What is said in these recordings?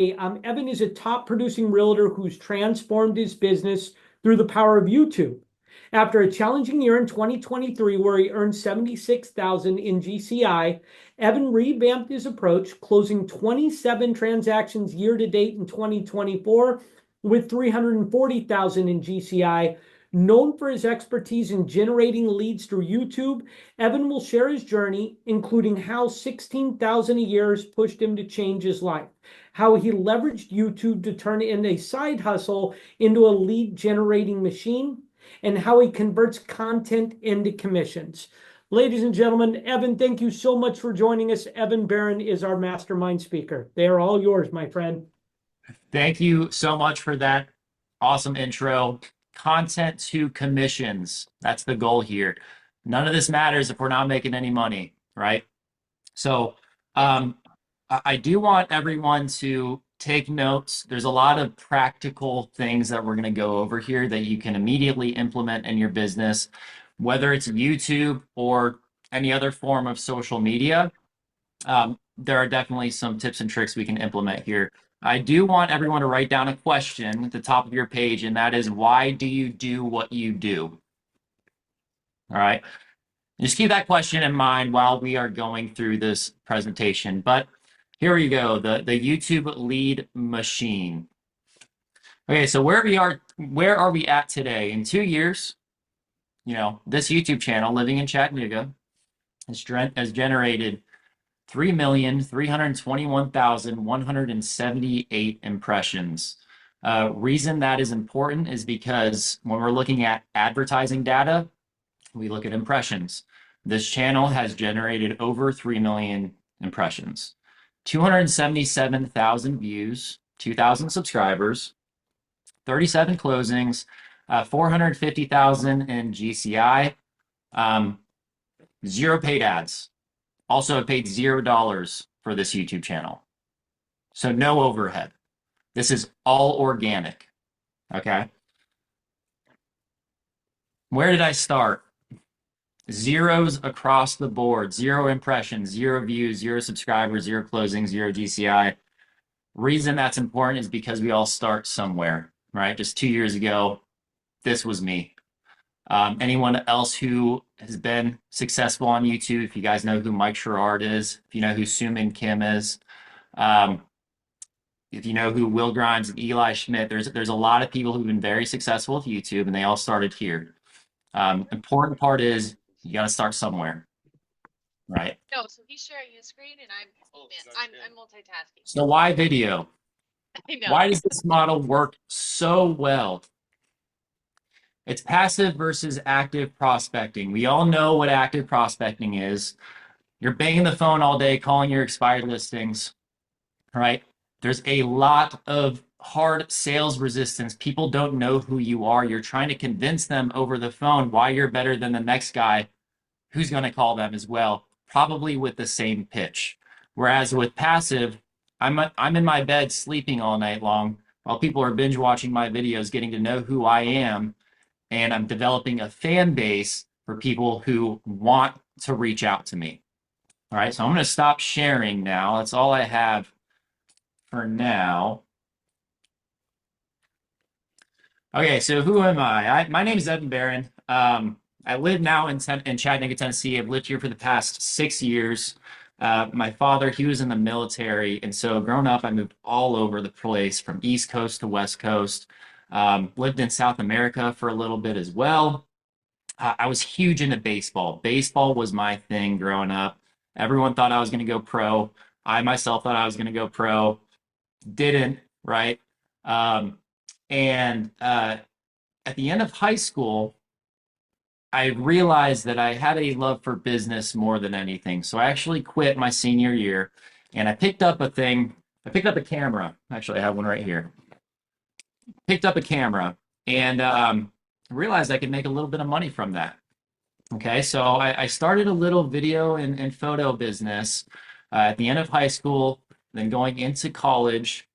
Evan is a top producing realtor who's transformed his business through the power of YouTube. After a challenging year in 2023, where he earned $76,000 in GCI, Evan revamped his approach, closing 27 transactions year to date in 2024 with $340,000 in GCI. Known for his expertise in generating leads through YouTube, Evan will share his journey, including how $16,000 a year has pushed him to change his life, how he leveraged YouTube to turn in a side hustle into a lead generating machine, and how he converts content into commissions. Ladies and gentlemen, Evan, thank you so much for joining us. Evan Barron is our mastermind speaker. They are all yours, my friend. Thank you so much for that awesome intro. Content to commissions. That's the goal here. None of this matters if we're not making any money, right? So I do want everyone to take notes. There's a lot of practical things that we're going to go over here that you can immediately implement in your business, whether it's YouTube or any other form of social media. There are definitely some tips and tricks we can implement here. I do want everyone to write down a question at the top of your page, and that is, why do you do what you do? All right. Just keep that question in mind while we are going through this presentation. But here we go, the YouTube lead machine. Okay, so where are we at today? In 2 years, this YouTube channel, Living in Chattanooga, has generated 3,321,178 impressions. Reason that is important is because when we're looking at advertising data, we look at impressions. This channel has generated over 3 million impressions, 277,000 views, 2,000 subscribers, 37 closings, 450,000 in GCI, 0 paid ads. Also, I paid $0 for this YouTube channel. So no overhead. This is all organic. Okay. Where did I start? Zeros across the board, 0 impressions, 0 views, 0 subscribers, 0 closings, 0 GCI. Reason that's important is because we all start somewhere, right? Just 2 years ago, this was me. Anyone else who has been successful on YouTube, if you guys know who Mike Sherrard is, if you know who Suman Kim is, if you know who Will Grimes and Eli Schmidt, there's a lot of people who've been very successful with YouTube, and they all started here. Important part is you got to start somewhere, right? No, so he's sharing his screen and I'm multitasking. So why video? I know. Why does this model work so well? It's passive versus active prospecting. We all know what active prospecting is. You're banging the phone all day, calling your expired listings, right? There's a lot of hard sales resistance. People don't know who you are. You're trying to convince them over the phone why you're better than the next guy who's going to call them as well, probably with the same pitch. Whereas with passive, I'm in my bed sleeping all night long while people are binge watching my videos, getting to know who I am, and I'm developing a fan base for people who want to reach out to me. All right, so I'm going to stop sharing now. That's all I have for now. Okay, so who am I? My name is Evan Barron. I live now in Chattanooga, Tennessee. I've lived here for the past 6 years. My father, he was in the military, and so growing up, I moved all over the place from East Coast to West Coast. Lived in South America for a little bit as well. I was huge into baseball. Baseball was my thing growing up. Everyone thought I was going to go pro. I myself thought I was going to go pro. Didn't, right? And at the end of high school, I realized that I had a love for business more than anything. So I actually quit my senior year and I picked up a thing. I picked up a camera. Actually, I have one right here. Picked up a camera and realized I could make a little bit of money from that. Okay, so I started a little video and photo business at the end of high school, then going into college.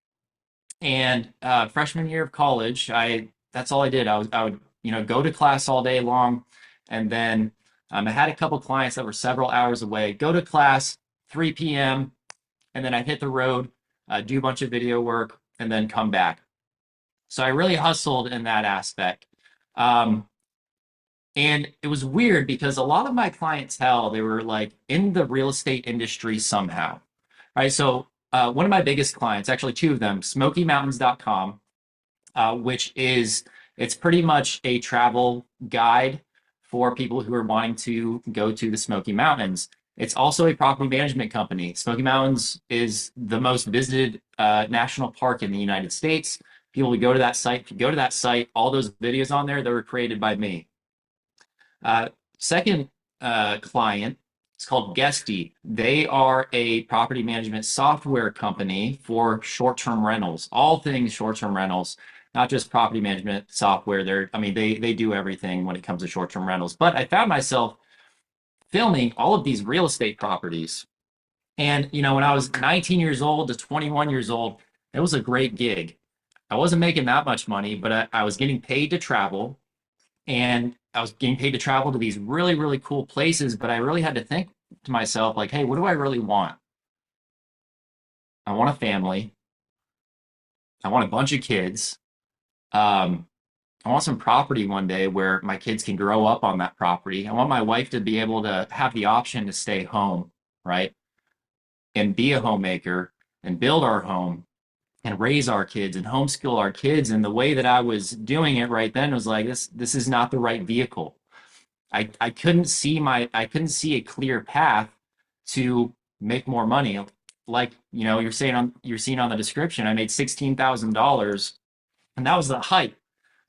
And freshman year of college, that's all I did. I would go to class all day long, and then I had a couple clients that were several hours away. Go to class 3 p.m. and then I'd hit the road do a bunch of video work, and then come back. So I really hustled in that aspect. Um, and it was weird because a lot of my clientele, they were like in the real estate industry somehow, right? So one of my biggest clients, actually two of them, SmokyMountains.com, which is it's pretty much a travel guide for people who are wanting to go to the Smoky Mountains. It's also a property management company. Smoky Mountains is the most visited national park in the United States. People would go to that site. If you go to that site, all those videos on there, they were created by me. Second client, it's called Guesty. They are a property management software company for short-term rentals, all things short-term rentals, not just property management software. They do everything when it comes to short-term rentals. But I found myself filming all of these real estate properties. And, when I was 19 years old to 21 years old, it was a great gig. I wasn't making that much money, but I was getting paid to travel, and I was getting paid to travel to these really, really cool places. But I really had to think to myself, like, hey, what do I really want? I want a family. I want a bunch of kids. Um, I want some property one day where my kids can grow up on that property. I want my wife to be able to have the option to stay home, right? And be a homemaker and build our home and raise our kids and homeschool our kids. And the way that I was doing it right then was like, this is not the right vehicle. I couldn't see a clear path to make more money. Like, you're seeing on the description, I made $16,000, and that was the height.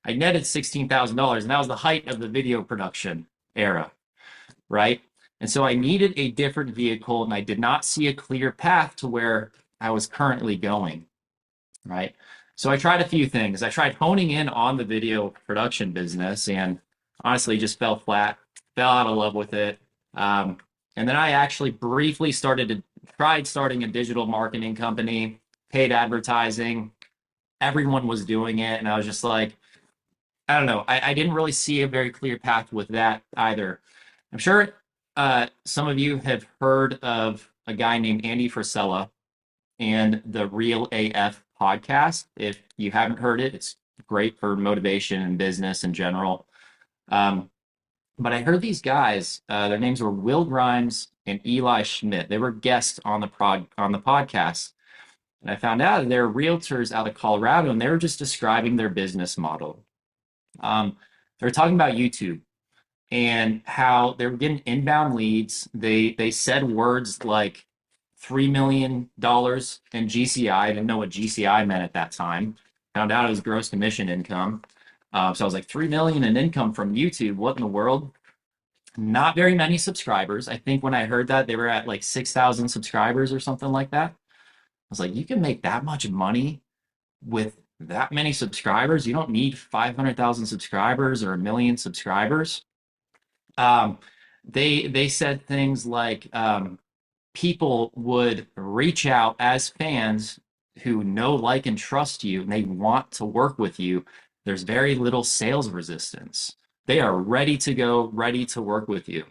I netted $16,000, and that was the height of the video production era, right? And so I needed a different vehicle, and I did not see a clear path to where I was currently going, right? So I tried a few things. I tried honing in on the video production business, and honestly just fell flat, fell out of love with it. And then I actually briefly tried starting a digital marketing company, paid advertising. Everyone was doing it, and I was just like, I don't know. I didn't really see a very clear path with that either. I'm sure some of you have heard of a guy named Andy Frisella and the Real AF podcast. If you haven't heard it, it's great for motivation and business in general. But I heard these guys, their names were Will Grimes and Eli Schmidt. They were guests on the podcast. And I found out they're realtors out of Colorado, and they were just describing their business model. They were talking about YouTube and how they were getting inbound leads. They said words like $3 million in GCI. I didn't know what GCI meant at that time. Found out it was gross commission income. So I was like, 3 million in income from YouTube. What in the world? Not very many subscribers. I think when I heard that, they were at like 6,000 subscribers or something like that. I was like, you can make that much money with that many subscribers? You don't need 500,000 subscribers or a million subscribers. They said things like people would reach out as fans who know, like, and trust you, and they want to work with you. There's very little sales resistance. They are ready to go, ready to work with you.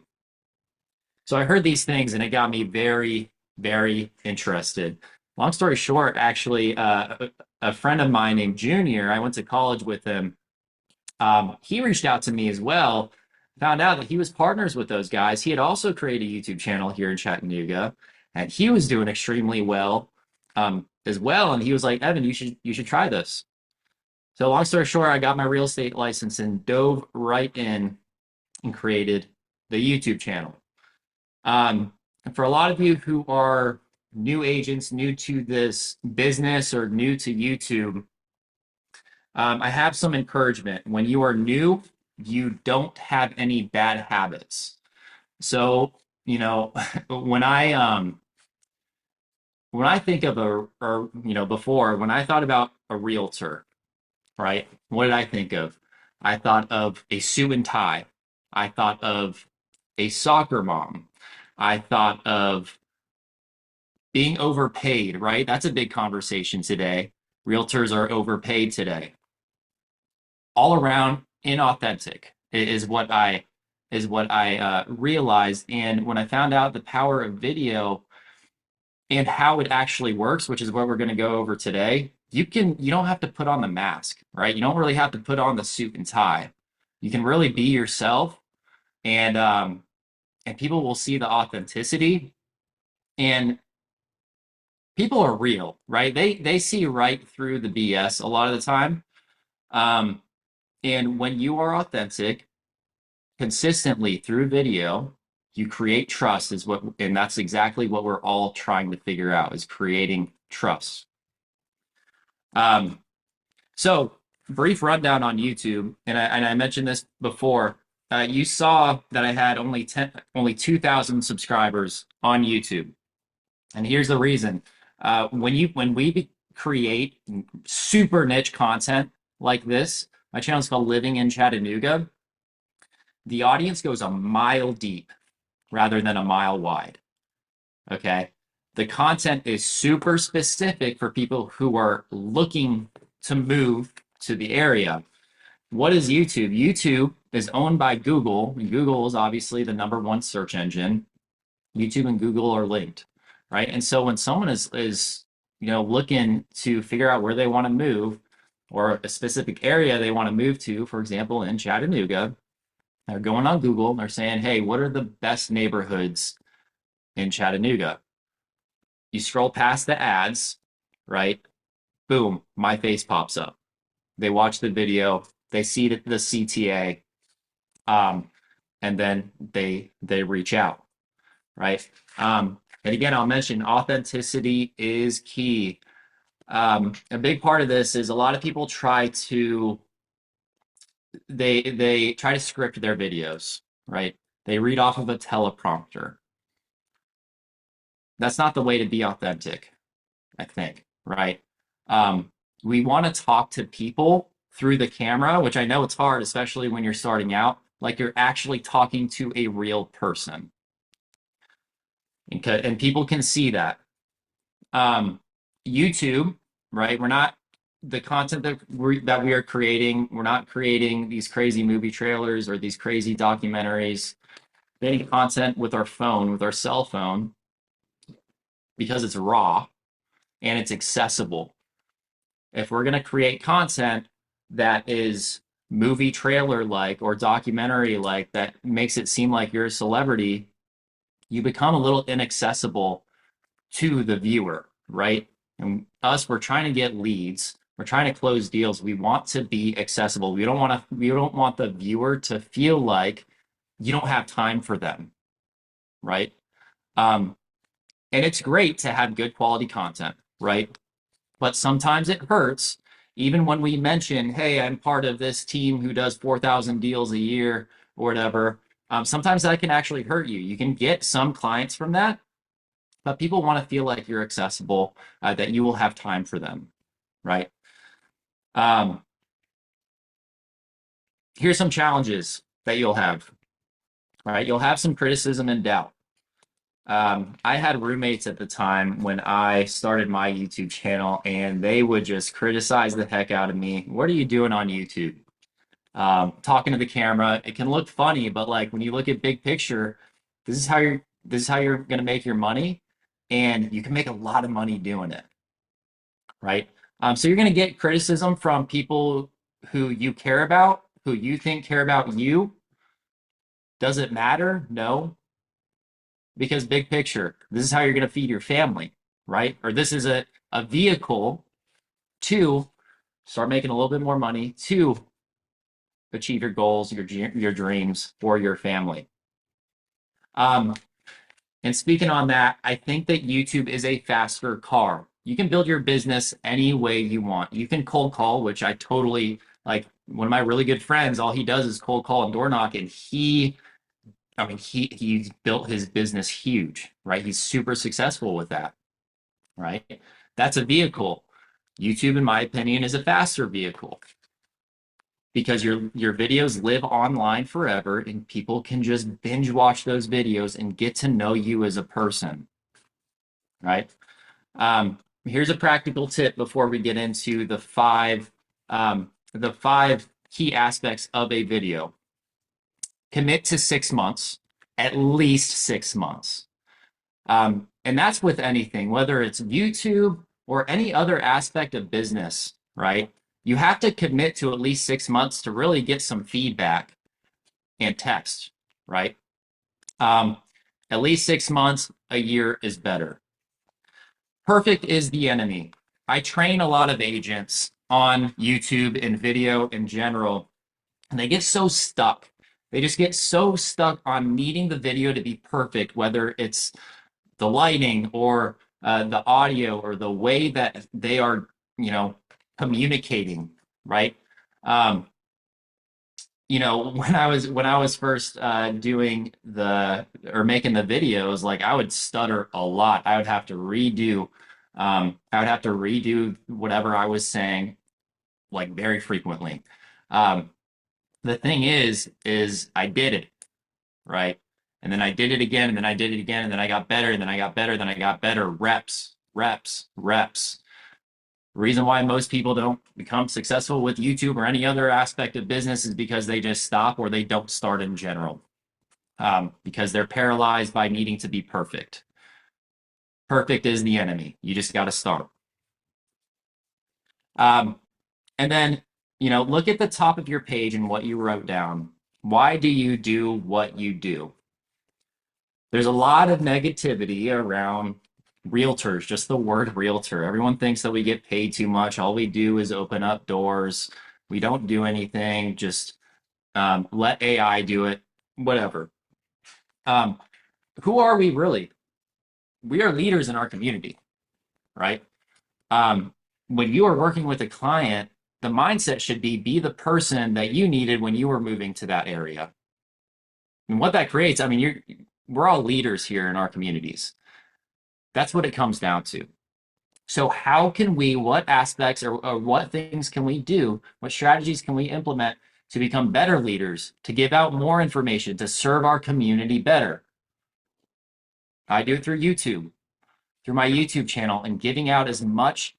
So I heard these things, and it got me very, very interested. Long story short, actually, a friend of mine named Junior, I went to college with him. He reached out to me as well, found out that he was partners with those guys. He had also created a YouTube channel here in Chattanooga, and he was doing extremely well as well. And he was like, Evan, you should try this. So long story short, I got my real estate license and dove right in and created the YouTube channel. And for a lot of you who are new agents, new to this business, or new to YouTube, I have some encouragement. When you are new, you don't have any bad habits. So, when I think of when I thought about a realtor, right? What did I think of? I thought of a suit and tie. I thought of a soccer mom. I thought of being overpaid, right? That's a big conversation today. Realtors are overpaid today. All around inauthentic is what I realized. And when I found out the power of video, and how it actually works, which is what we're going to go over today. You don't have to put on the mask, right? You don't really have to put on the suit and tie. You can really be yourself, and people will see the authenticity, and people are real, right? They see right through the BS a lot of the time. Um, and when you are authentic consistently through video, you create trust and that's exactly what we're all trying to figure out is creating trust. Um, so brief rundown on YouTube, and I mentioned this before. You saw that I had only 2,000 subscribers on YouTube, and here's the reason. When we create super niche content like this, my channel is called Living in Chattanooga. The audience goes a mile deep rather than a mile wide. Okay. The content is super specific for people who are looking to move to the area. What is YouTube? YouTube is owned by Google, and Google is obviously the #1 search engine. YouTube and Google are linked, right? And so when someone is looking to figure out where they want to move or a specific area they want to move to, for example, in Chattanooga, they're going on Google and they're saying, hey, what are the best neighborhoods in Chattanooga? You scroll past the ads, right? Boom, my face pops up. They watch the video, they see the CTA, and then they reach out, right? And again, I'll mention authenticity is key. A big part of this is a lot of people try to script their videos, right? They read off of a teleprompter. That's not the way to be authentic, I think, right? We want to talk to people through the camera, which I know it's hard, especially when you're starting out, like you're actually talking to a real person. And people can see that. YouTube, right? We're not the content that we are creating. We're not creating these crazy movie trailers or these crazy documentaries. Creating content with our phone, with our cell phone, because it's raw and it's accessible. If we're going to create content that is movie trailer like or documentary like that makes it seem like you're a celebrity, you become a little inaccessible to the viewer, right? And we're trying to get leads. We're trying to close deals. We want to be accessible. We don't want the viewer to feel like you don't have time for them, right? And it's great to have good quality content, right? But sometimes it hurts, even when we mention, hey, I'm part of this team who does 4,000 deals a year or whatever. Sometimes that can actually hurt you. You can get some clients from that, but people want to feel like you're accessible, that you will have time for them, right? Here's some challenges that you'll have, right? You'll have some criticism and doubt. I had roommates at the time when I started my YouTube channel, and they would just criticize the heck out of me. What are you doing on YouTube? Talking to the camera, it can look funny, but like when you look at big picture, this is how you're going to make your money, and you can make a lot of money doing it, right? So you're going to get criticism from people who you care about, who you think care about you. Does it matter? No, because big picture, this is how you're going to feed your family, right? Or this is a vehicle to start making a little bit more money to achieve your goals, your dreams for your family. And speaking on that, I think that YouTube is a faster car. You can build your business any way you want. You can cold call, which I totally like. One of my really good friends, all he does is cold call and door knock, and he's built his business huge, right? He's super successful with that, right? That's a vehicle. YouTube, in my opinion, is a faster vehicle because your videos live online forever and people can just binge watch those videos and get to know you as a person, right? Here's a practical tip before we get into the five key aspects of a video. Commit to 6 months, at least 6 months. And that's with anything, whether it's YouTube or any other aspect of business, right? You have to commit to at least 6 months to really get some feedback and text, right? Um, at least 6 months, a year is better. Perfect is the enemy. I train a lot of agents on YouTube and video in general, and they get so stuck. They just get so stuck on needing the video to be perfect, whether it's the lighting or the audio or the way that they are, communicating, right? Um, when I was first doing the or making the videos, like I would stutter a lot. I would have to redo whatever I was saying like very frequently. Um, the thing is I did it, right? And then I did it again, and then I did it again, and then I got better, and then I got better, then I got better. Reps, reps, reps. The reason why most people don't become successful with YouTube or any other aspect of business is because they just stop or they don't start in general, because they're paralyzed by needing to be perfect. Perfect is the enemy. You just got to start. Um, and then, look at the top of your page and what you wrote down. Why do you do what you do? There's a lot of negativity around realtors, just the word realtor. Everyone thinks that we get paid too much. All we do is open up doors. We don't do anything. Just let AI do it, whatever. Um, who are we really? We are leaders in our community, right? Um, when you are working with a client, the mindset should be the person that you needed when you were moving to that area. And what that creates, I mean, we're all leaders here in our communities. That's what it comes down to. So how can we, what aspects or what things can we do? What strategies can we implement to become better leaders, to give out more information, to serve our community better? I do it through YouTube, through my YouTube channel, and giving out as much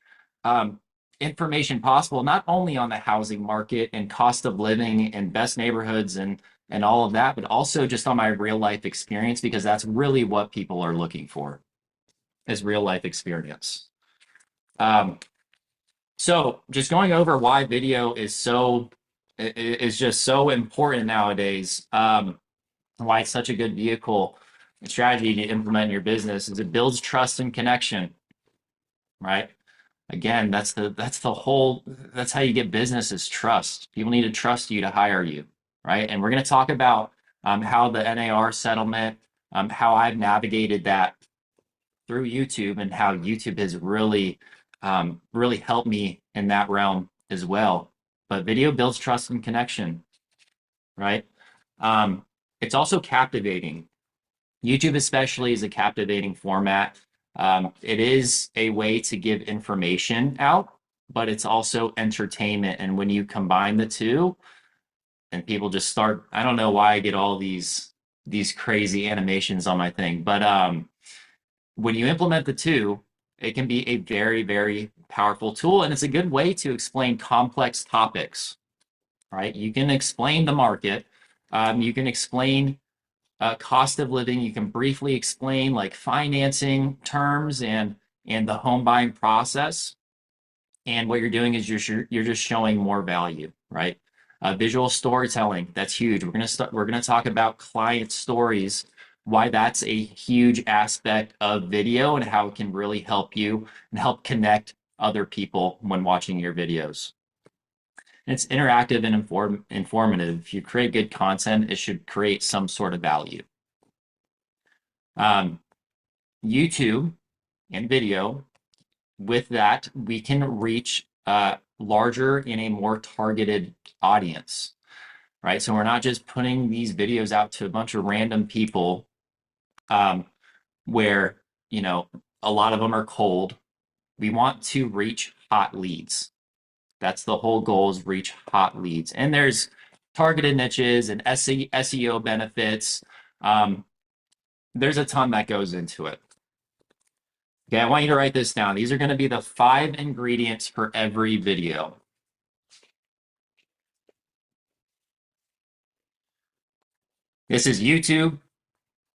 information possible, not only on the housing market and cost of living and best neighborhoods and all of that, but also just on my real life experience, because that's really what people are looking for, is real life experience. So just going over why video is just so important nowadays. Why it's such a good vehicle and strategy to implement in your business is it builds trust and connection, right? Again, that's how you get business is trust. People need to trust you to hire you, right? And we're going to talk about how the NAR settlement, how I've navigated that through YouTube, and how YouTube has really helped me in that realm as well. But video builds trust and connection, right? It's also captivating. YouTube especially is a captivating format. It is a way to give information out, but it's also entertainment. And when you combine the two, and people just start, I don't know why I get all these crazy animations on my thing, but when you implement the two, it can be a very, very powerful tool, and it's a good way to explain complex topics, right? You can explain the market, you can explain cost of living, you can briefly explain like financing terms and the home buying process. And what you're doing is you're just showing more value, right? Visual storytelling, that's huge. We're gonna talk about client stories, why that's a huge aspect of video and how it can really help you and help connect other people when watching your videos. And it's interactive and informative. If you create good content, it should create some sort of value. YouTube and video, with that, we can reach larger in a more targeted audience, right? So we're not just putting these videos out to a bunch of random people where, a lot of them are cold. We want to reach hot leads. That's the whole goal, is reach hot leads. And there's targeted niches and SEO benefits. There's a ton that goes into it. Okay, I want you to write this down. These are going to be the 5 ingredients for every video. This is YouTube.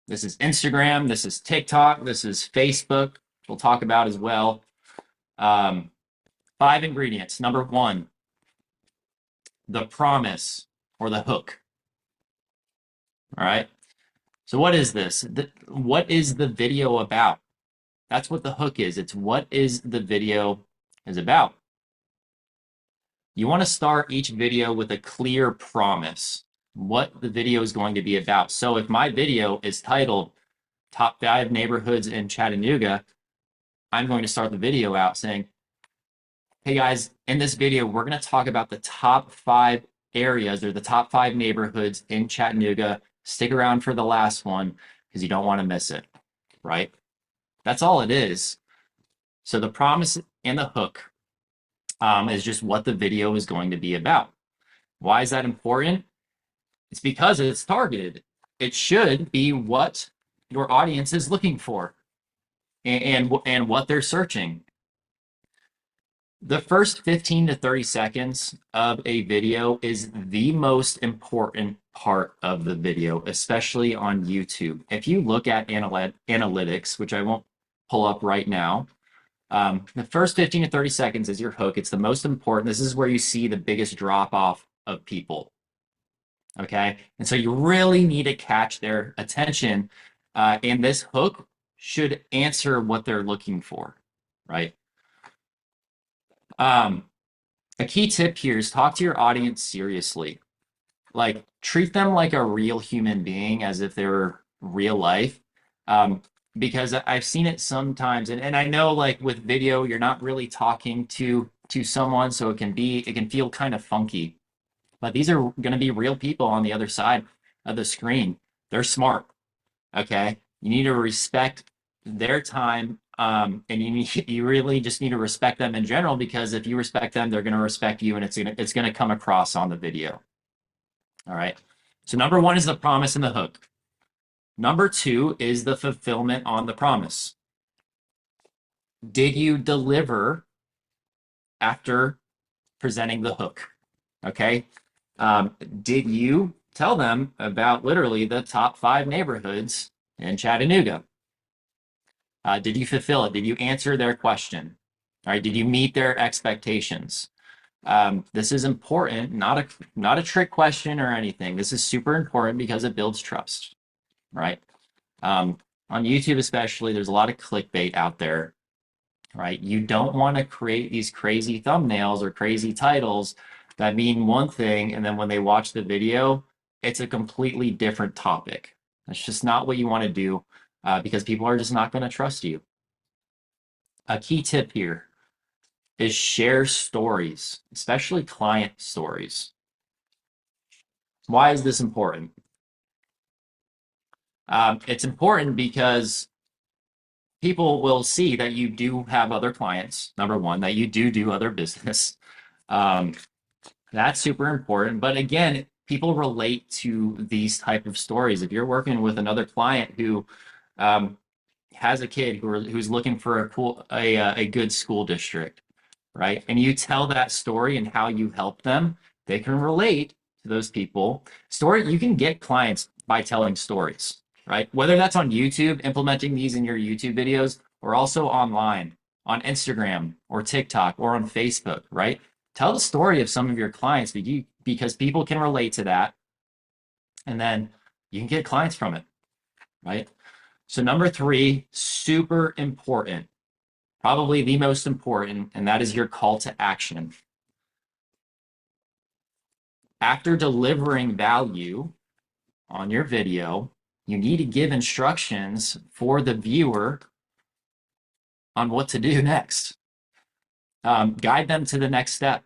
This is Instagram. This is TikTok. This is Facebook. We'll talk about as well. 5 ingredients. Number 1, the promise or the hook. All right. So what is this? What is the video about? That's what the hook is. It's what is the video is about. You want to start each video with a clear promise, what the video is going to be about. So if my video is titled Top 5 Neighborhoods in Chattanooga, I'm going to start the video out saying, hey guys, in this video, we're going to talk about the top 5 areas or the top 5 neighborhoods in Chattanooga. Stick around for the last one because you don't want to miss it, right? That's all it is. So the promise and the hook is just what the video is going to be about. Why is that important? It's because it's targeted. It should be what your audience is looking for and what they're searching. The first 15 to 30 seconds of a video is the most important part of the video, especially on YouTube. If you look at analytics, which I won't pull up right now, the first 15 to 30 seconds is your hook. It's the most important. This is where you see the biggest drop off of people. Okay. And so you really need to catch their attention. And this hook should answer what they're looking for, right? A key tip here is talk to your audience seriously. Like treat them like a real human being as if they're real life. Because I've seen it sometimes, and I know like with video, you're not really talking to someone, so it can feel kind of funky. But these are going to be real people on the other side of the screen. They're smart. Okay, you need to respect their time, and you really just need to respect them in general, because if you respect them, they're going to respect you, and it's going to come across on the video. All right. So number 1 is the promise and the hook. Number 2 is the fulfillment on the promise. Did you deliver after presenting the hook? Okay. Did you tell them about literally the top 5 neighborhoods in Chattanooga? Did you fulfill it? Did you answer their question? All right. Did you meet their expectations? This is important, not a trick question or anything. This is super important because it builds trust, right? On YouTube especially, there's a lot of clickbait out there, right? You don't want to create these crazy thumbnails or crazy titles that mean one thing, and then when they watch the video, it's a completely different topic. That's just not what you want to do, because people are just not going to trust you. A key tip here is share stories, especially client stories. Why is this important? It's important because people will see that you do have other clients, number 1, that you do other business. That's super important. But again, people relate to these type of stories. If you're working with another client who has a kid who's looking for a good school district, right? And you tell that story and how you help them, they can relate to those people. You can get clients by telling stories, right? Whether that's on YouTube, implementing these in your YouTube videos, or also online, on Instagram or TikTok or on Facebook, right? Tell the story of some of your clients because people can relate to that. And then you can get clients from it, right? So number 3, super important, probably the most important, and that is your call to action. After delivering value on your video, you need to give instructions for the viewer on what to do next. Guide them to the next step,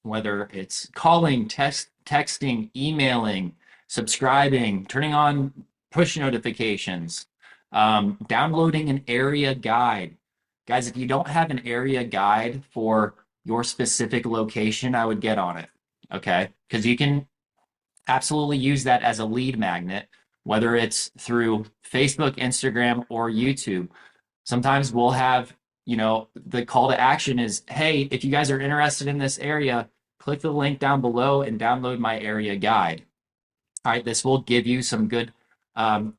whether it's calling, texting, emailing, subscribing, turning on push notifications, downloading an area guide. Guys, if you don't have an area guide for your specific location, I would get on it, okay? Because you can absolutely use that as a lead magnet, whether it's through Facebook, Instagram, or YouTube. Sometimes we'll have, the call to action is, hey, if you guys are interested in this area, click the link down below and download my area guide. All right, this will give you some good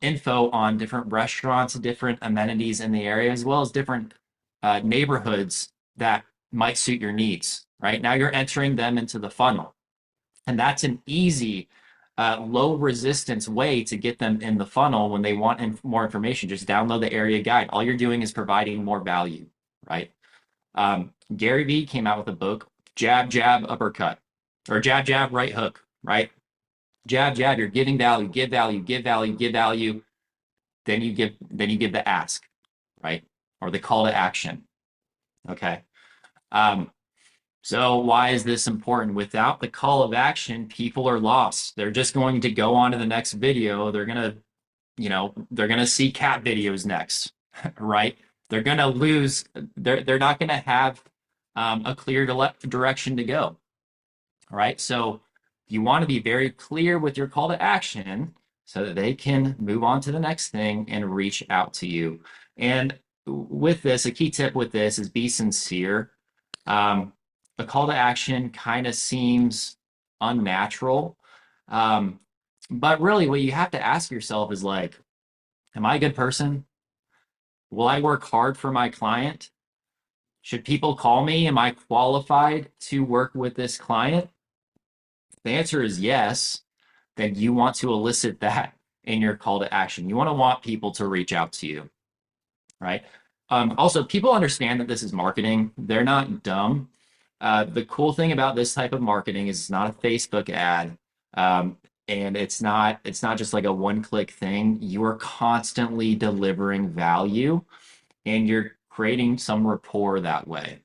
info on different restaurants, different amenities in the area, as well as different neighborhoods that might suit your needs, right? Now you're entering them into the funnel. And that's an easy, low resistance way to get them in the funnel when they want more information. Just download the area guide. All you're doing is providing more value, right? Gary Vee came out with a book, Jab, Jab, Uppercut, or Jab, Jab, Right Hook, right? Jab, jab, you're giving value, give value, give value, give value. Then you give the ask, right? Or the call to action. Okay. So why is this important? Without the call of action, people are lost. They're just going to go on to the next video. They're gonna, they're gonna see cat videos next, right? They're gonna lose. They're not gonna have a clear direction to go, right? So you want to be very clear with your call to action so that they can move on to the next thing and reach out to you. And with this, a key tip with this is be sincere. A call to action kind of seems unnatural. But really, what you have to ask yourself is like, am I a good person? Will I work hard for my client? Should people call me? Am I qualified to work with this client? If the answer is yes, then you want to elicit that in your call to action. You want people to reach out to you, right? Also, people understand that this is marketing. They're not dumb. The cool thing about this type of marketing is it's not a Facebook ad, and it's not just like a one-click thing. You are constantly delivering value, and you're creating some rapport that way.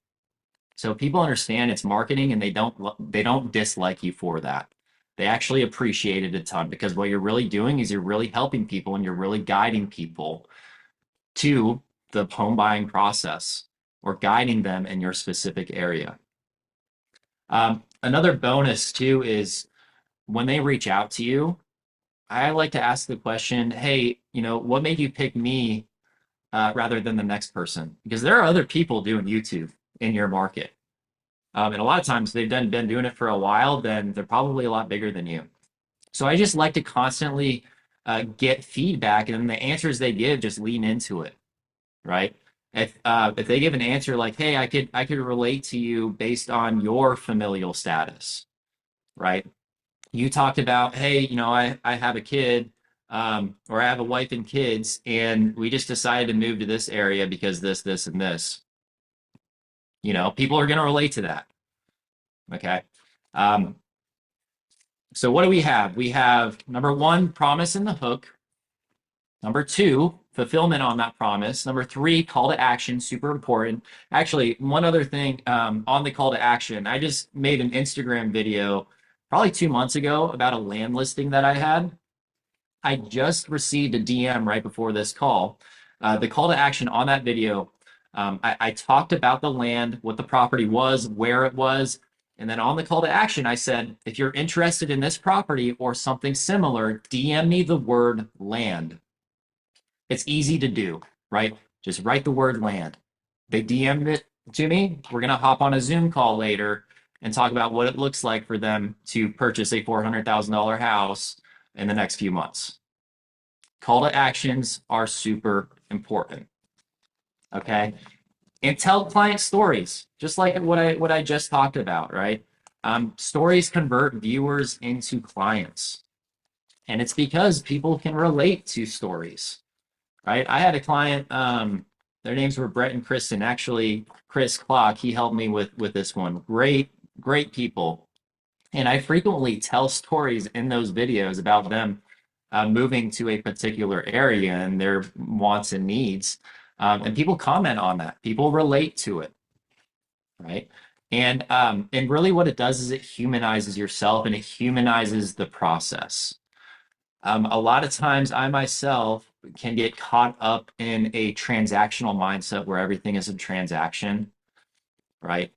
So people understand it's marketing, and they don't dislike you for that. They actually appreciate it a ton because what you're really doing is you're really helping people and you're really guiding people to the home buying process or guiding them in your specific area. Another bonus too is when they reach out to you, I like to ask the question, hey, what made you pick me rather than the next person? Because there are other people doing YouTube in your market. And a lot of times they've been doing it for a while, then they're probably a lot bigger than you. So I just like to constantly get feedback, and then the answers they give, just lean into it, right? If they give an answer like, "Hey, I could relate to you based on your familial status," right? You talked about, "Hey, I have a kid, or I have a wife and kids, and we just decided to move to this area because this, and this." People are going to relate to that. Okay. So what do we have? We have number 1, promise in the hook. Number 2, fulfillment on that promise. Number 3, call to action, super important. Actually, one other thing on the call to action, I just made an Instagram video probably 2 months ago about a land listing that I had. I just received a DM right before this call. The call to action on that video, I talked about the land, what the property was, where it was, and then on the call to action, I said, if you're interested in this property or something similar, DM me the word land. It's easy to do, right? Just write the word land. They DM'd it to me. We're going to hop on a Zoom call later and talk about what it looks like for them to purchase a $400,000 house in the next few months. Call to actions are super important. Okay. And tell client stories, just like what I just talked about, right? Stories convert viewers into clients. And it's because people can relate to stories, right? I had a client, their names were Brett and Kristen. Actually, Chris Clock, he helped me with this one. Great people. And I frequently tell stories in those videos about them moving to a particular area and their wants and needs. And people comment on that. People relate to it, right? And really what it does is it humanizes yourself and it humanizes the process. A lot of times I myself can get caught up in a transactional mindset where everything is a transaction, right?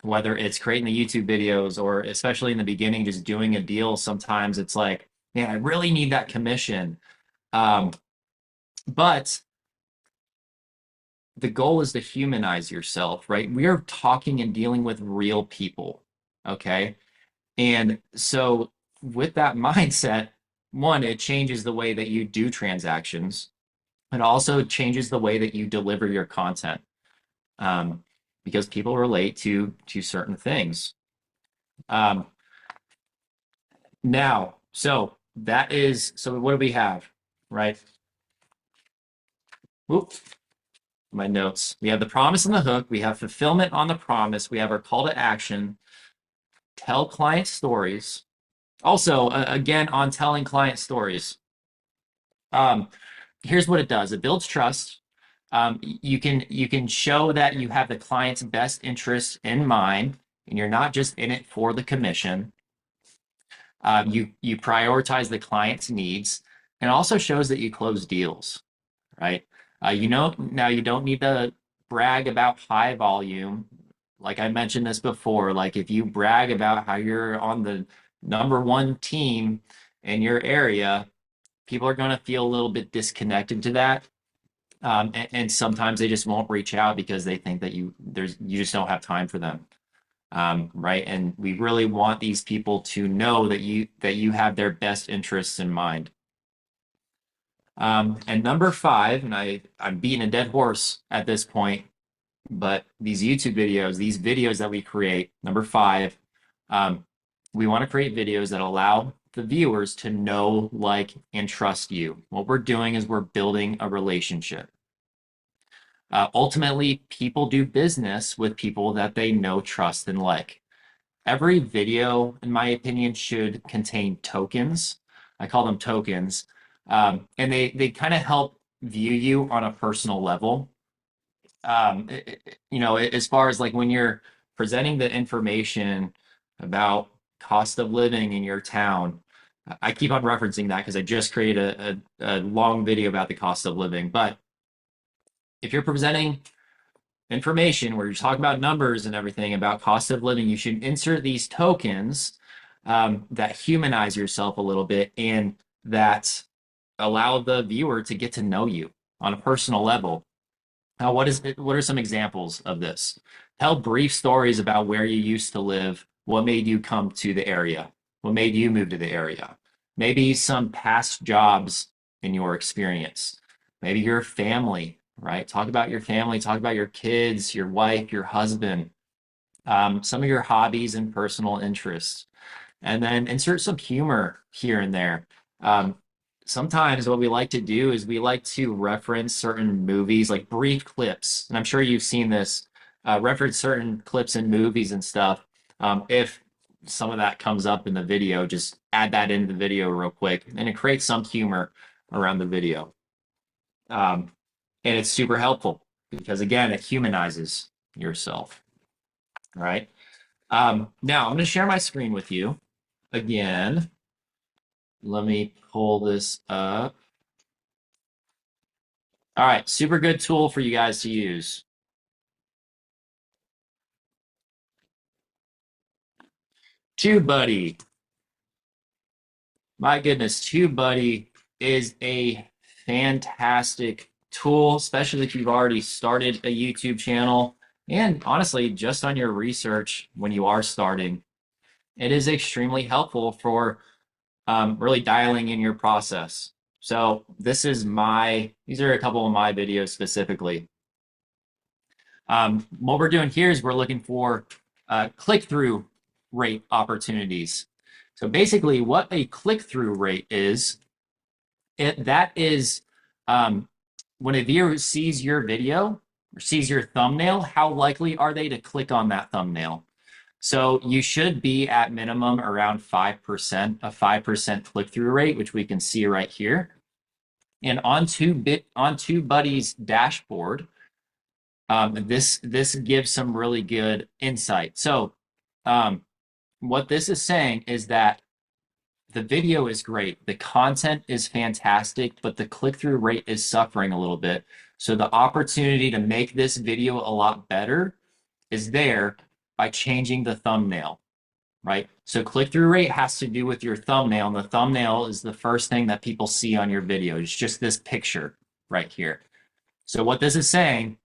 Whether it's creating the YouTube videos or especially in the beginning, just doing a deal, sometimes it's like, man, I really need that commission. But the goal is to humanize yourself, right? We are talking and dealing with real people, okay? And so with that mindset, one, it changes the way that you do transactions. It also changes the way that you deliver your content, because people relate to certain things. Now, so what do we have, right? Whoops, my notes. We have the promise and the hook. We have fulfillment on the promise. We have our call to action. Tell client stories. Also, again, on telling client stories. Here's what it does. It builds trust. You can show that you have the client's best interests in mind, and you're not just in it for the commission. You prioritize the client's needs, and also shows that you close deals, right? Now you don't need to brag about high volume. Like I mentioned this before, like if you brag about how you're on the #1 team in your area, people are going to feel a little bit disconnected to that. And sometimes they just won't reach out because they think that you just don't have time for them. Right. And we really want these people to know that you have their best interests in mind. And number 5, and I'm beating a dead horse at this point, but these YouTube videos, these videos that we create, number 5, we want to create videos that allow the viewers to know, like, and trust you. What we're doing is we're building a relationship. Ultimately, people do business with people that they know, trust, and like. Every video, in my opinion, should contain tokens. I call them tokens. And they kind of help view you on a personal level. As far as like when you're presenting the information about cost of living in your town, I keep on referencing that because I just created a long video about the cost of living. But if you're presenting information where you're talking about numbers and everything about cost of living, you should insert these tokens that humanize yourself a little bit and that allow the viewer to get to know you on a personal level. Now, what are some examples of this? Tell brief stories about where you used to live, what made you come to the area, what made you move to the area, maybe some past jobs in your experience, maybe your family, right? Talk about your family, talk about your kids, your wife, your husband, some of your hobbies and personal interests, and then insert some humor here and there. Sometimes what we like to do is we like to reference certain movies, like brief clips, and I'm sure you've seen this, reference certain clips in movies and stuff. If some of that comes up in the video, just add that into the video real quick, and it creates some humor around the video. And it's super helpful because, again, it humanizes yourself, right? Now, I'm going to share my screen with you again. Let me pull this up. All right, super good tool for you guys to use. TubeBuddy. My goodness, TubeBuddy is a fantastic tool, especially if you've already started a YouTube channel. And honestly, just on your research when you are starting, it is extremely helpful for really dialing in your process. So these are a couple of my videos specifically. What we're doing here is we're looking for click-through rate opportunities. So basically what a click-through rate is, that is when a viewer sees your video or sees your thumbnail, how likely are they to click on that thumbnail? So you should be at minimum around 5%, a 5% click-through rate, which we can see right here. And on TubeBuddy's dashboard, this gives some really good insight. So what this is saying is that the video is great, the content is fantastic, but the click-through rate is suffering a little bit. So the opportunity to make this video a lot better is there by changing the thumbnail, right? So click-through rate has to do with your thumbnail, and the thumbnail is the first thing that people see on your video. It's just this picture right here. So what this is saying,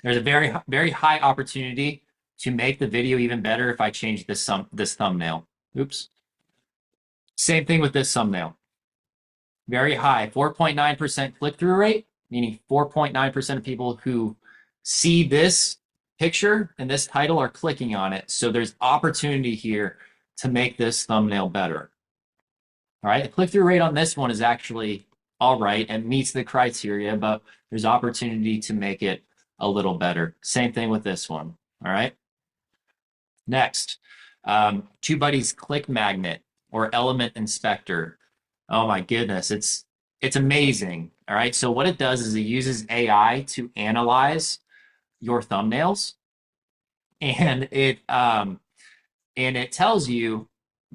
there's a very, very high opportunity to make the video even better if I change this thumbnail. Oops. Same thing with this thumbnail. very high, 4.9% click-through rate, meaning 4.9% of people who see this picture and this title are clicking on it. So there's opportunity here to make this thumbnail better. All right, the click-through rate on this one is actually all right and meets the criteria, but there's opportunity to make it a little better. Same thing with this one. All right. Next, TubeBuddy's Click Magnet or Element Inspector. Oh my goodness, it's amazing. All right. So what it does is it uses AI to analyze your thumbnails, and it tells you,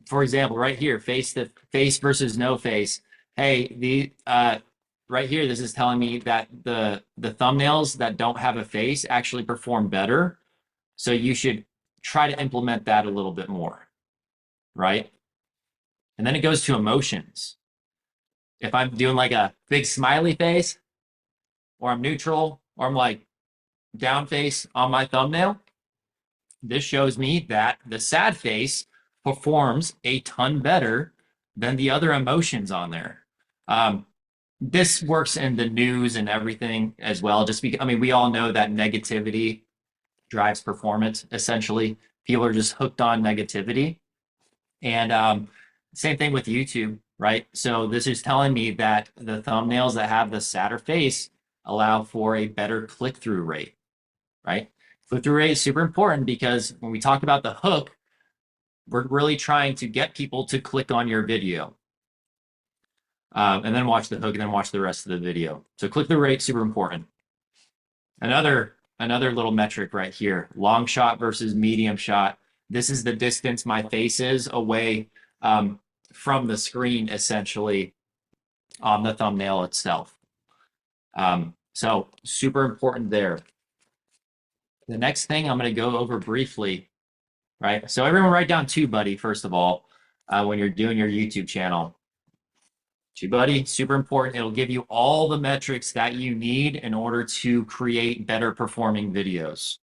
for example, right here, face versus no face. Hey, right here, this is telling me that the thumbnails that don't have a face actually perform better. So you should try to implement that a little bit more, right? And then it goes to emotions. If I'm doing like a big smiley face, or I'm neutral, or I'm like down face on my thumbnail, this shows me that the sad face performs a ton better than the other emotions on there. This works in the news and everything as well. Just because, I mean, we all know that negativity drives performance. Essentially, people are just hooked on negativity. And same thing with YouTube, right? So this is telling me that the thumbnails that have the sadder face allow for a better click-through rate, right? Click-through rate is super important because when we talk about the hook, we're really trying to get people to click on your video. And then watch the hook and then watch the rest of the video. So click-through rate, super important. Another little metric right here, long shot versus medium shot. This is the distance my face is away from the screen, essentially, on the thumbnail itself. So super important there. The next thing I'm going to go over briefly, right? So everyone write down TubeBuddy, first of all, when you're doing your YouTube channel. TubeBuddy, super important. It'll give you all the metrics that you need in order to create better performing videos.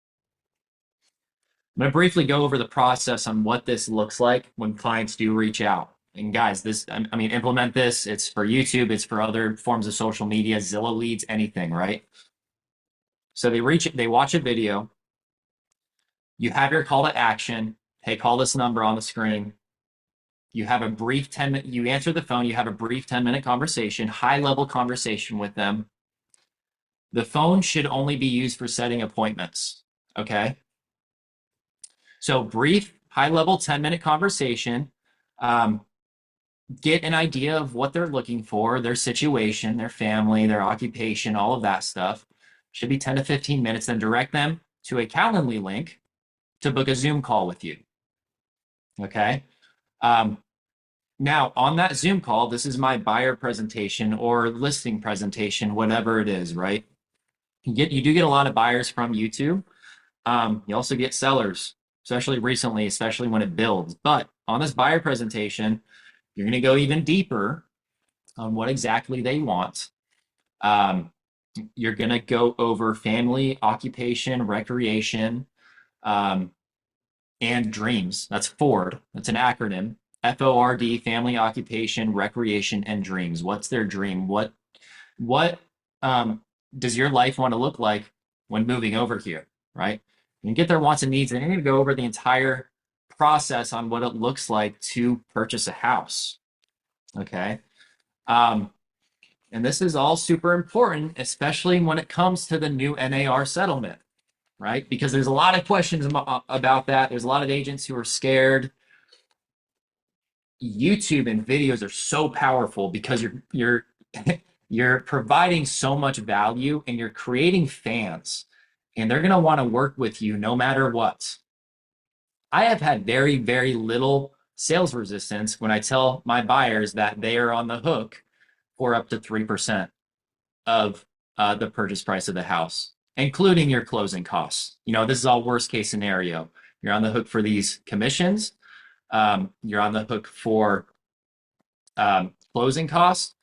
I'm going to briefly go over the process on what this looks like when clients do reach out. And guys, I mean, implement this. It's for YouTube. It's for other forms of social media, Zillow leads, anything, right? So they watch a video. You have your call to action. Hey, call this number on the screen. You have a brief 10-minute, you answer the phone, you have a brief 10-minute conversation, high-level conversation with them. The phone should only be used for setting appointments, okay? So brief, high-level 10-minute conversation, get an idea of what they're looking for, their situation, their family, their occupation, all of that stuff. Should be 10 to 15 minutes, then direct them to a Calendly link to book a Zoom call with you, okay? Now, on that Zoom call, this is my buyer presentation or listing presentation, whatever it is, right? You do get a lot of buyers from YouTube. You also get sellers, especially recently, especially when it builds. But on this buyer presentation, you're going to go even deeper on what exactly they want. You're going to go over family, occupation, recreation, and dreams. That's FORD. That's an acronym. FORD, family, occupation, recreation, and dreams. What's their dream? What does your life want to look like when moving over here, right? You get their wants and needs, and you're going to go over the entire process on what it looks like to purchase a house, okay? And this is all super important, especially when it comes to the new NAR settlement, right? Because there's a lot of questions about that. There's a lot of agents who are scared. YouTube and videos are so powerful because you're providing so much value and you're creating fans, and they're going to want to work with you no matter what. I have had very, very little sales resistance when I tell my buyers that they are on the hook for up to 3% of the purchase price of the house, including your closing costs. You know, this is all worst case scenario. You're on the hook for these commissions. You're on the hook for closing costs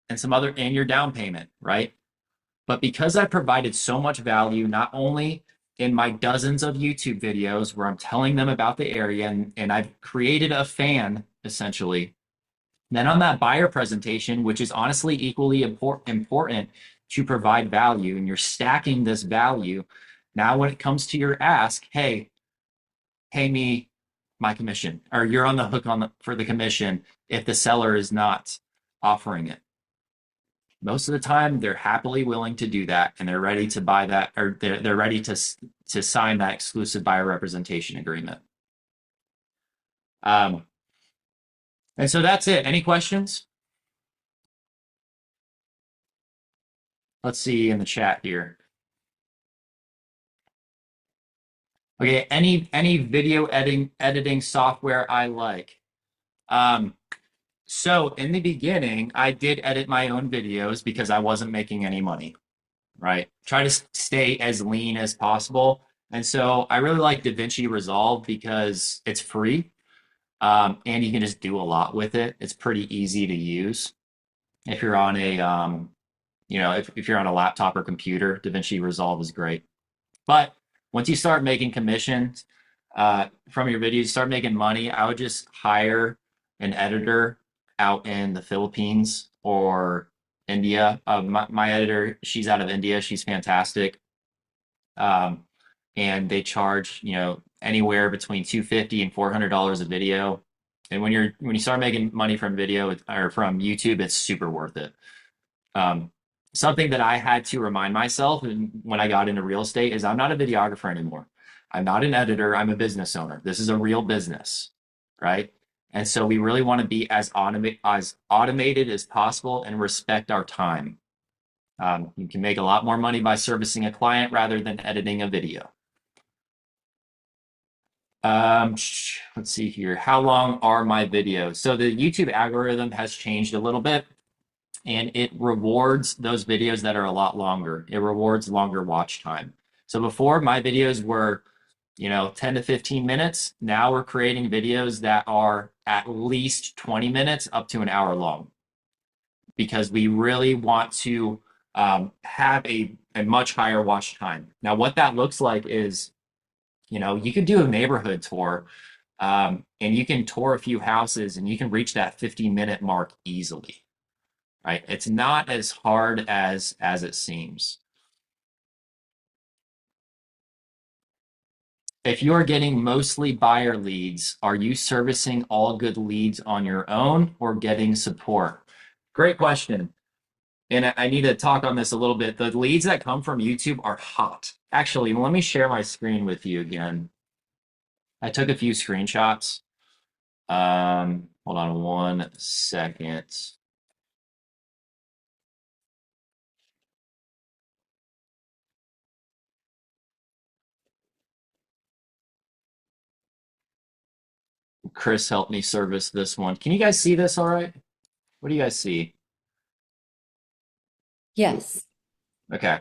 and your down payment, right? But because I provided so much value, not only in my dozens of YouTube videos where I'm telling them about the area and I've created a fan, essentially, Then on that buyer presentation, which is honestly equally important to provide value, and you're stacking this value. Now, when it comes to your ask, hey, pay me my commission, or you're on the hook for the commission if the seller is not offering it. Most of the time, they're happily willing to do that, and they're ready to buy that, or they're ready to sign that exclusive buyer representation agreement. And so that's it. Any questions? Let's see in the chat here. Okay, any video editing software I like. So in the beginning, I did edit my own videos because I wasn't making any money, right? Try to stay as lean as possible. And so I really like DaVinci Resolve because it's free, and you can just do a lot with it. It's pretty easy to use. If you're on a, if you're on a laptop or computer, DaVinci Resolve is great. But once you start making commissions from your videos, start making money, I would just hire an editor out in the Philippines or India. My editor, she's out of India. She's fantastic. And they charge, anywhere between $250 and $400 a video. And when you start making money from video or from YouTube, it's super worth it. Something that I had to remind myself when I got into real estate is I'm not a videographer anymore. I'm not an editor. I'm a business owner. This is a real business, right? And so we really want to be as automated as possible and respect our time. You can make a lot more money by servicing a client rather than editing a video. Let's see here. How long are my videos? So the YouTube algorithm has changed a little bit, and it rewards those videos that are a lot longer. It rewards longer watch time. So before, my videos were, 10 to 15 minutes. Now we're creating videos that are at least 20 minutes up to an hour long, because we really want to have a much higher watch time. Now, what that looks like is, you can do a neighborhood tour, and you can tour a few houses, and you can reach that 15-minute mark easily. Right? It's not as hard as it seems. If you're getting mostly buyer leads, are you servicing all good leads on your own or getting support? Great question. And I need to talk on this a little bit. The leads that come from YouTube are hot. Actually, let me share my screen with you again. I took a few screenshots. Hold on 1 second. Chris helped me service this one. Can you guys see this all right? What do you guys see? Yes. Okay.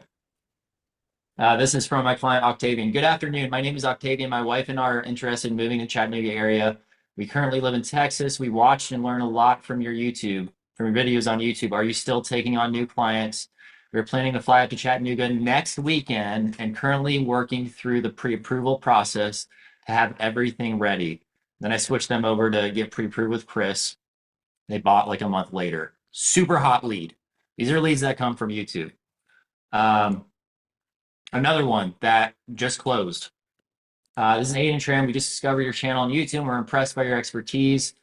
This is from my client, Octavian. Good afternoon. My name is Octavian. My wife and I are interested in moving to Chattanooga area. We currently live in Texas. We watched and learned a lot from your videos on YouTube. Are you still taking on new clients? We're planning to fly out to Chattanooga next weekend and currently working through the pre-approval process to have everything ready. Then I switched them over to get pre-approved with Chris. They bought like a month later. Super hot lead. These are leads that come from YouTube. Another one that just closed. This is Aiden Tram. We just discovered your channel on YouTube. We're impressed by your expertise.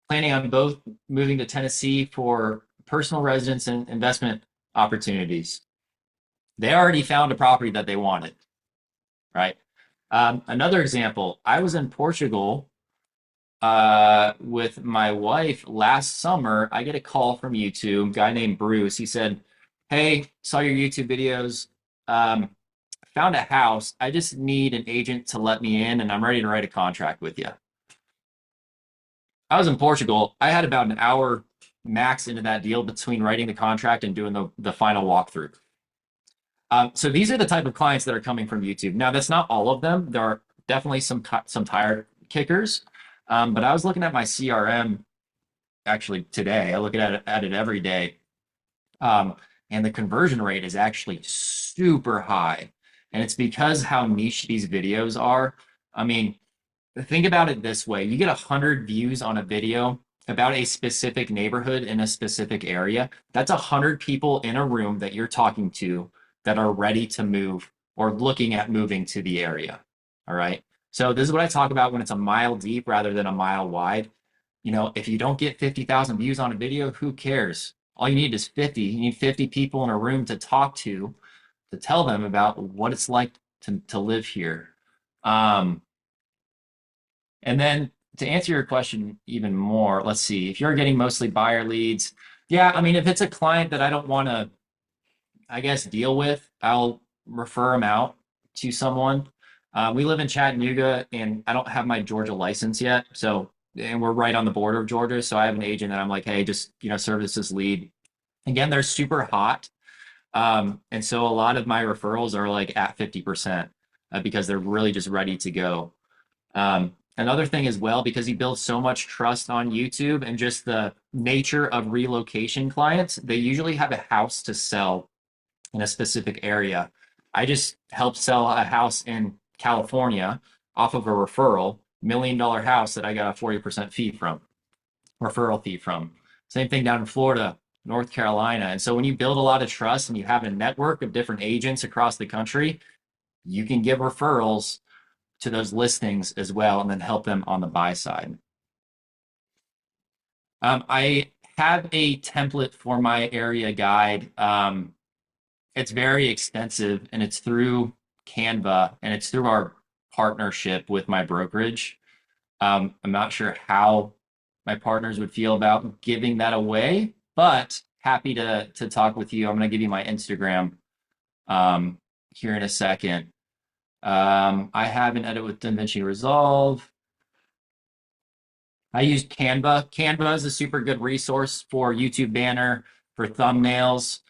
Planning on both moving to Tennessee for personal residence and investment opportunities. They already found a property that they wanted, right? Another example, I was in Portugal with my wife last summer. I get a call from YouTube, a guy named Bruce. He said, hey, saw your YouTube videos. Found a house. I just need an agent to let me in, and I'm ready to write a contract with you. I was in Portugal. I had about an hour max into that deal between writing the contract and doing the final walkthrough. So these are the type of clients that are coming from YouTube. Now, that's not all of them. There are definitely some tire kickers. But I was looking at my CRM actually today. I look at it every day. And the conversion rate is actually super high. And it's because how niche these videos are. I mean, think about it this way. You get 100 views on a video about a specific neighborhood in a specific area, that's 100 people in a room that you're talking to that are ready to move or looking at moving to the area. All right. So this is what I talk about when it's a mile deep rather than a mile wide. You know, if you don't get 50,000 views on a video, who cares? All you need is 50. You need 50 people in a room to talk to tell them about what it's like to live here. Um, and then to answer your question even more, let's see, if you're getting mostly buyer leads, yeah, I mean, if it's a client that I don't want to, I guess, deal with, I'll refer them out to someone. We live in Chattanooga and I don't have my Georgia license yet. So, and we're right on the border of Georgia. So I have an agent that I'm like, hey, just, service this lead. Again, they're super hot. And so a lot of my referrals are like at 50% because they're really just ready to go. Another thing as well, because you build so much trust on YouTube and just the nature of relocation clients, they usually have a house to sell in a specific area. I just helped sell a house in California off of a referral, $1 million house that I got a 40% fee from, referral fee from. Same thing down in Florida, North Carolina. And so when you build a lot of trust and you have a network of different agents across the country, you can give referrals to those listings as well and then help them on the buy side. I have a template for my area guide. It's very extensive and it's through Canva and it's through our partnership with my brokerage. I'm not sure how my partners would feel about giving that away, but happy to talk with you. I'm going to give you my Instagram here in a second. I have an edit with DaVinci Resolve. I use Canva. Canva is a super good resource for YouTube banner, for thumbnails,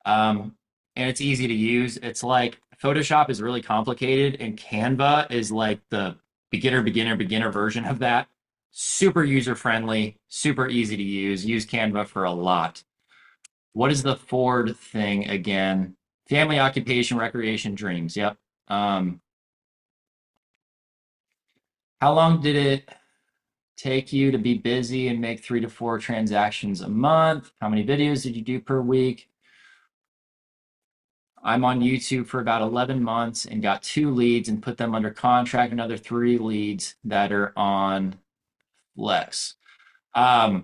and it's easy to use. It's like Photoshop is really complicated, and Canva is like the beginner version of that. Super user friendly, super easy to use. Use Canva for a lot. What is the Ford thing again? Family, occupation, recreation, dreams. Yep. How long did it take you to be busy and make 3 to 4 transactions a month? How many videos did you do per week? I'm on YouTube for about 11 months and got 2 leads and put them under contract, another 3 leads that are on Flex. I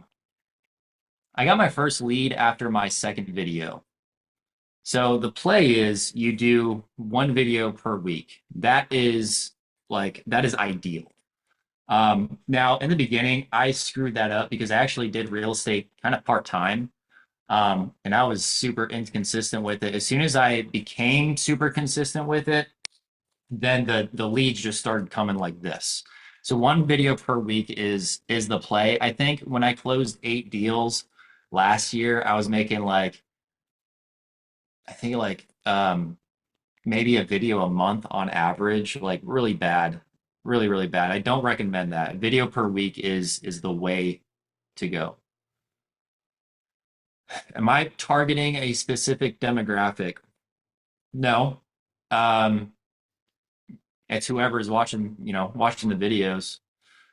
got my first lead after my second video. So the play is you do 1 video per week. That is ideal. Now in the beginning, I screwed that up because I actually did real estate kind of part-time. And I was super inconsistent with it. As soon as I became super consistent with it, then the leads just started coming like this. So 1 video per week is the play. I think when I closed 8 deals last year, I was making maybe a video a month on average, like really bad, really, really bad. I don't recommend that. Video per week is the way to go. Am I targeting a specific demographic? No. Um, it's whoever is watching, watching the videos.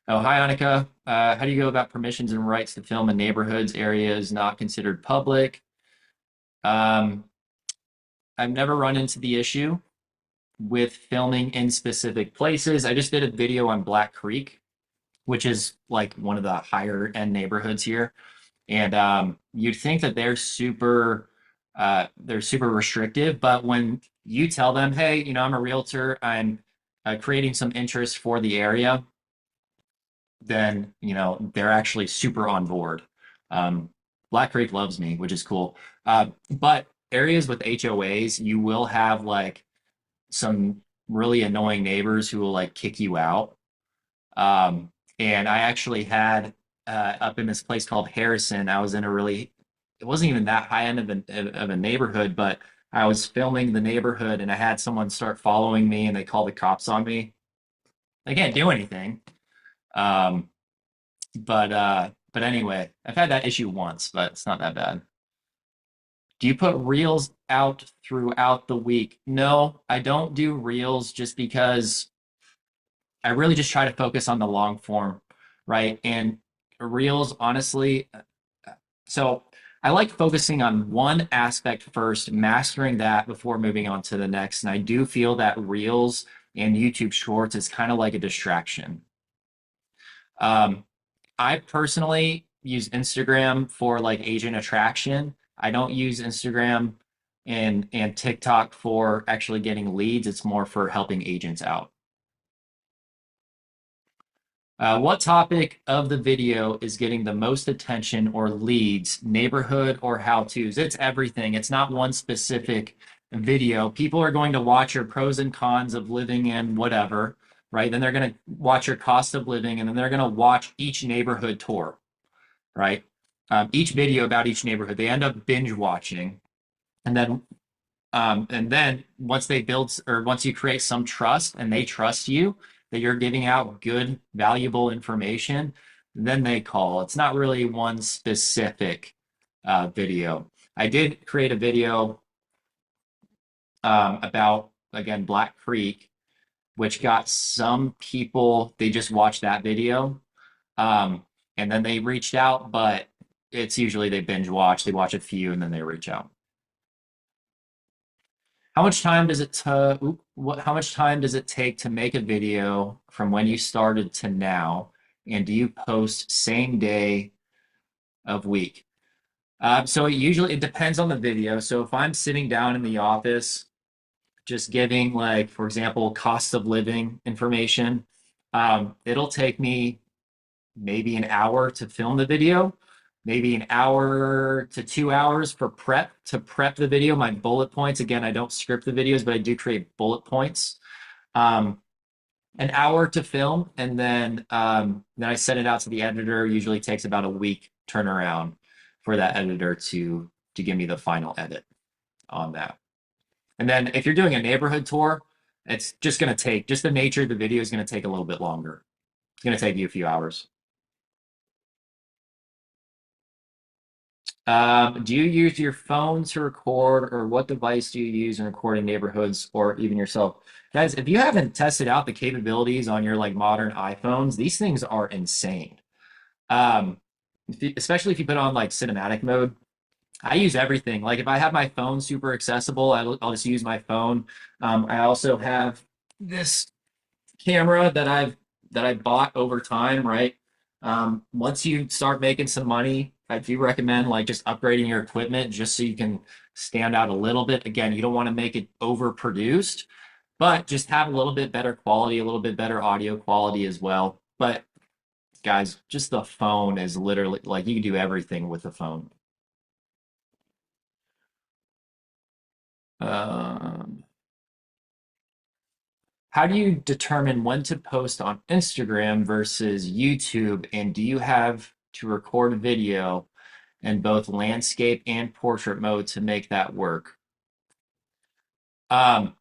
Oh, hi, Annika. How do you go about permissions and rights to film in neighborhoods, areas not considered public? Um, I've never run into the issue with filming in specific places. I just did a video on Black Creek, which is like one of the higher end neighborhoods here. And you'd think that they're super restrictive, but when you tell them, hey, I'm a realtor, I'm creating some interest for the area, then they're actually super on board. Black Creek loves me, which is cool. But areas with HOAs, you will have like some really annoying neighbors who will like kick you out. And I actually had up in this place called Harrison, I was in it wasn't even that high end of a neighborhood, but I was filming the neighborhood and I had someone start following me and they called the cops on me. They can't do anything. Um, but anyway, I've had that issue once, but it's not that bad. Do you put reels out throughout the week? No, I don't do reels just because I really just try to focus on the long form, right? And Reels, honestly, so I like focusing on one aspect first, mastering that before moving on to the next. And I do feel that Reels and YouTube Shorts is kind of like a distraction. Um, I personally use Instagram for like agent attraction. I don't use Instagram and TikTok for actually getting leads. It's more for helping agents out. What topic of the video is getting the most attention or leads, neighborhood or how-tos? It's everything. It's not one specific video. People are going to watch your pros and cons of living in whatever, right? Then they're going to watch your cost of living, and then they're going to watch each neighborhood tour, right? Each video about each neighborhood. They end up binge watching. And then once they build or once you create some trust and they trust you that you're giving out good, valuable information, then they call. It's not really one specific video. I did create a video about, again, Black Creek, which got some people, they just watched that video. And then they reached out, but it's usually they binge watch, they watch a few, and then they reach out. How much time does it how much time does it take to make a video from when you started to now? And do you post same day of week? So it depends on the video. So if I'm sitting down in the office, just giving like, for example, cost of living information, it'll take me maybe an hour to film the video, maybe an hour to 2 hours for prep the video, my bullet points. Again, I don't script the videos, but I do create bullet points. An hour to film, and then I send it out to the editor. Usually takes about a week turnaround for that editor to give me the final edit on that. And then if you're doing a neighborhood tour, it's just going to take, just the nature of the video is going to take a little bit longer. It's going to take you a few hours. Do you use your phone to record, or what device do you use in recording neighborhoods or even yourself? Guys, if you haven't tested out the capabilities on your like modern iPhones, these things are insane. Um, Especially if you put on like cinematic mode. I use everything. Like if I have my phone super accessible, I'll just use my phone. I also have this camera that I bought over time, right? Once you start making some money, I do recommend like just upgrading your equipment just so you can stand out a little bit. Again, you don't want to make it overproduced, but just have a little bit better quality, a little bit better audio quality as well. But guys, just the phone is literally like you can do everything with the phone. Um, How do you determine when to post on Instagram versus YouTube? And do you have to record video in both landscape and portrait mode to make that work? Um,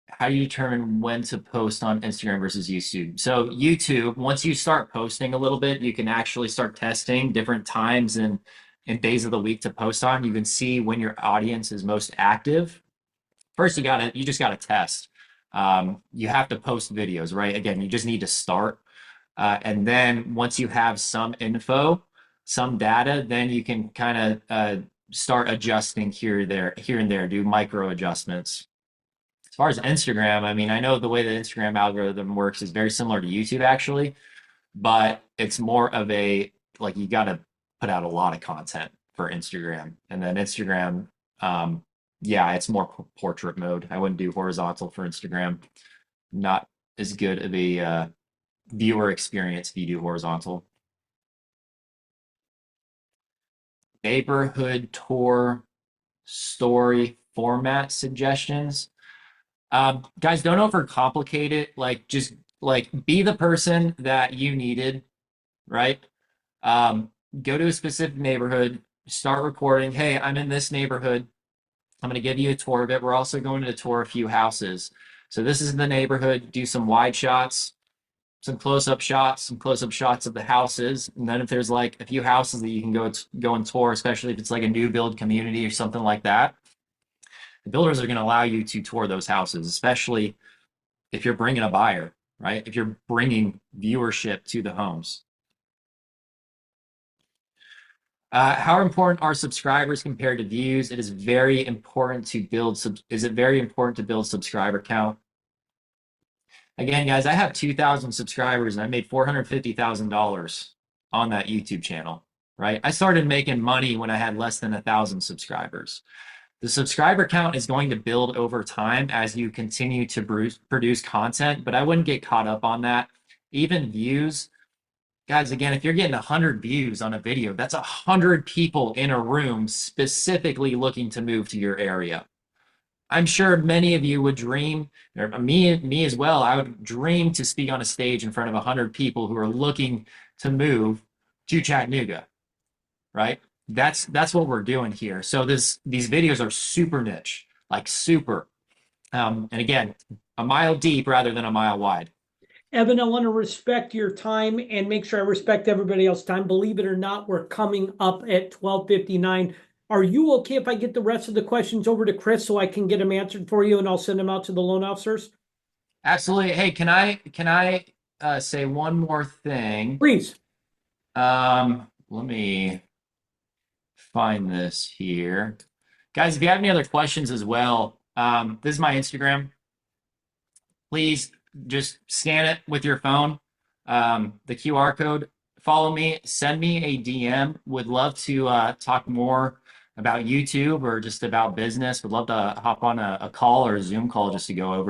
how do you determine when to post on Instagram versus YouTube? So YouTube, once you start posting a little bit, you can actually start testing different times and days of the week to post on. You can see when your audience is most active. First, you just gotta test. You have to post videos, right? Again, you just need to start. And then once you have some info, some data, then you can kind of start adjusting here and there, do micro adjustments. As far as Instagram, I mean, I know the way the Instagram algorithm works is very similar to YouTube actually, but it's more of a like you got to put out a lot of content for Instagram, and then Instagram, yeah, it's more portrait mode. I wouldn't do horizontal for Instagram. Not as good of a viewer experience if you do horizontal. Neighborhood tour story format suggestions. Guys, don't overcomplicate it. Like, just like be the person that you needed, right? Go to a specific neighborhood, start recording. Hey, I'm in this neighborhood. I'm going to give you a tour of it. We're also going to tour a few houses. So this is the neighborhood. Do some wide shots, some close-up shots, some close-up shots of the houses. And then if there's like a few houses that you can go and tour, especially if it's like a new build community or something like that, the builders are going to allow you to tour those houses, especially if you're bringing a buyer, right? If you're bringing viewership to the homes. How important are subscribers compared to views? It is very important to build is it very important to build subscriber count? Again, guys, I have 2,000 subscribers and I made $450,000 on that YouTube channel, right? I started making money when I had less than 1,000 subscribers. The subscriber count is going to build over time as you continue to produce content, but I wouldn't get caught up on that. Even views, guys, again, if you're getting 100 views on a video, that's 100 people in a room specifically looking to move to your area. I'm sure many of you would dream, or me as well, I would dream to speak on a stage in front of 100 people who are looking to move to Chattanooga, right? That's what we're doing here. So these videos are super niche, like super. And again, a mile deep rather than a mile wide. Evan, I want to respect your time and make sure I respect everybody else's time. Believe it or not, we're coming up at 12:59. Are you okay if I get the rest of the questions over to Chris so I can get them answered for you and I'll send them out to the loan officers? Absolutely. Hey, can I say one more thing? Please. Let me find this here. Guys, if you have any other questions as well, this is my Instagram. Please just scan it with your phone, the QR code. Follow me, send me a DM. Would love to talk more about YouTube or just about business. Would love to hop on a call or a Zoom call just to go over